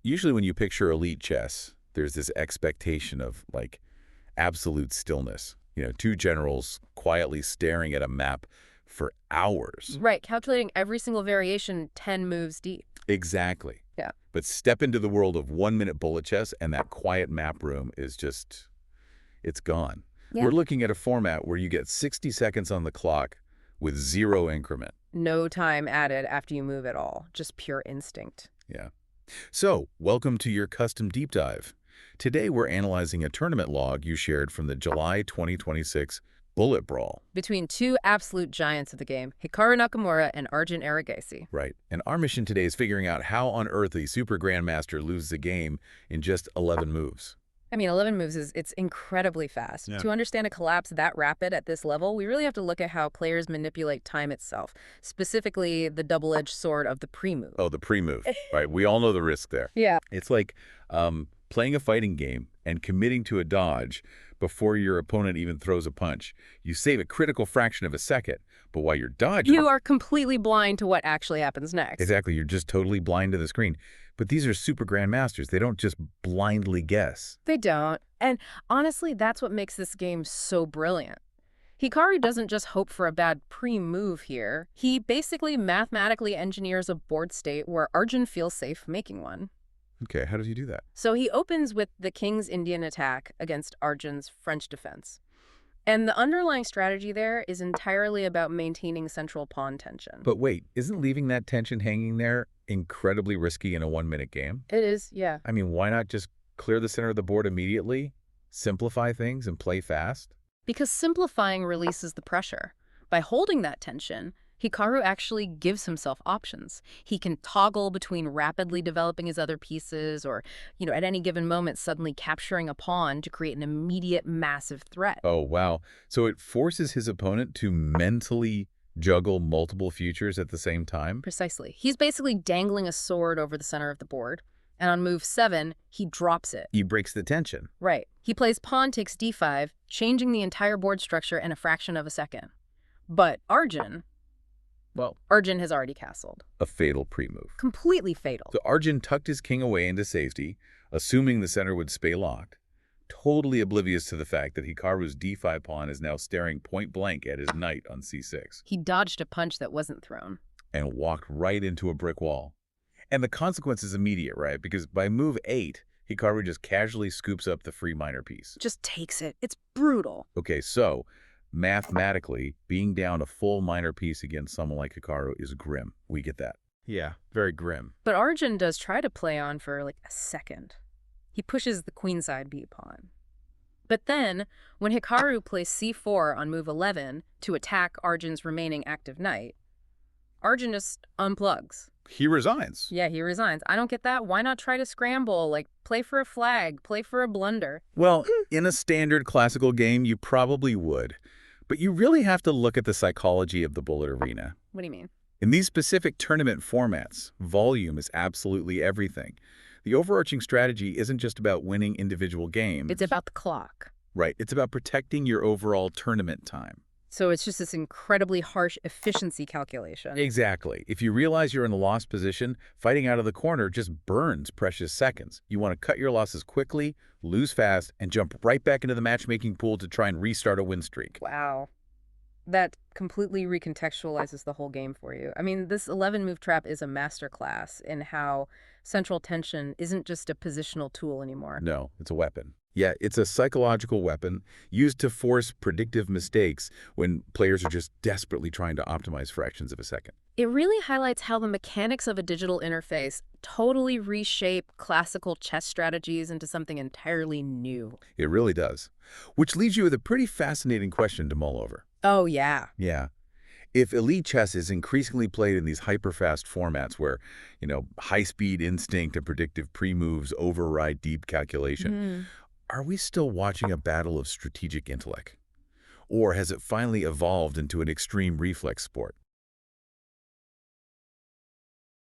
Usually when you picture elite chess, there's this expectation of, like, absolute stillness. Two generals quietly staring at a map for hours. Right, calculating every single variation 10 moves deep. Exactly. Yeah. But step into the world of one-minute bullet chess, and that quiet map room is just, it's gone. Yeah. We're looking at a format where you get 60 seconds on the clock with 0 increment. No time added after you move at all, just pure instinct. Yeah. So, welcome to your custom deep dive. Today we're analyzing a tournament log you shared from the July 2026 Bullet Brawl. Between two absolute giants of the game, Hikaru Nakamura and Arjun Erigaisi. Right. And our mission today is figuring out how on earth a super grandmaster loses a game in just 11 moves. I mean, 11 moves it's incredibly fast. Yeah. To understand a collapse that rapid at this level, we really have to look at how players manipulate time itself, specifically the double-edged sword of the pre-move. Oh, the pre-move. Right. We all know the risk there. Yeah. It's like playing a fighting game and committing to a dodge before your opponent even throws a punch. You save a critical fraction of a second, but while you're dodging... You are completely blind to what actually happens next. Exactly. You're just totally blind to the screen. But these are super grandmasters. They don't just blindly guess. They don't. And honestly, that's what makes this game so brilliant. Hikaru doesn't just hope for a bad pre-move here. He basically mathematically engineers a board state where Arjun feels safe making one. Okay, how does he do that? So he opens with the King's Indian attack against Arjun's French defense. And the underlying strategy there is entirely about maintaining central pawn tension. But wait, isn't leaving that tension hanging there incredibly risky in a one-minute game? It is, yeah. I mean, why not just clear the center of the board immediately, simplify things, and play fast? Because simplifying releases the pressure. By holding that tension, Hikaru actually gives himself options. He can toggle between rapidly developing his other pieces or, at any given moment suddenly capturing a pawn to create an immediate massive threat. Oh, wow. So it forces his opponent to mentally juggle multiple futures at the same time? Precisely. He's basically dangling a sword over the center of the board. And on move 7, he drops it. He breaks the tension. Right. He plays pawn takes d5, changing the entire board structure in a fraction of a second. But Arjun... Well, Arjun has already castled. A fatal pre-move. Completely fatal. So Arjun tucked his king away into safety, assuming the center would stay locked, totally oblivious to the fact that Hikaru's d5 pawn is now staring point blank at his knight on c6. He dodged a punch that wasn't thrown. And walked right into a brick wall. And the consequence is immediate, right? Because by move 8, Hikaru just casually scoops up the free minor piece. Just takes it. It's brutal. Okay, so... mathematically, being down a full minor piece against someone like Hikaru is grim. We get that. Yeah, very grim. But Arjun does try to play on for like a second. He pushes the queenside b pawn. But then, when Hikaru plays c4 on move 11 to attack Arjun's remaining active knight, Arjun just unplugs. He resigns. Yeah, he resigns. I don't get that. Why not try to scramble? Like, play for a flag, play for a blunder. Well, in a standard classical game, you probably would. But you really have to look at the psychology of the bullet arena. What do you mean? In these specific tournament formats, volume is absolutely everything. The overarching strategy isn't just about winning individual games. It's about the clock. Right. It's about protecting your overall tournament time. So it's just this incredibly harsh efficiency calculation. Exactly. If you realize you're in a lost position, fighting out of the corner just burns precious seconds. You want to cut your losses quickly, lose fast, and jump right back into the matchmaking pool to try and restart a win streak. Wow. That completely recontextualizes the whole game for you. I mean, this 11-move trap is a masterclass in how central tension isn't just a positional tool anymore. No, it's a weapon. Yeah, it's a psychological weapon used to force predictive mistakes when players are just desperately trying to optimize fractions of a second. It really highlights how the mechanics of a digital interface totally reshape classical chess strategies into something entirely new. It really does. Which leaves you with a pretty fascinating question to mull over. Oh, yeah. Yeah. If elite chess is increasingly played in these hyper-fast formats where, high-speed instinct and predictive pre-moves override deep calculation, are we still watching a battle of strategic intellect? Or has it finally evolved into an extreme reflex sport?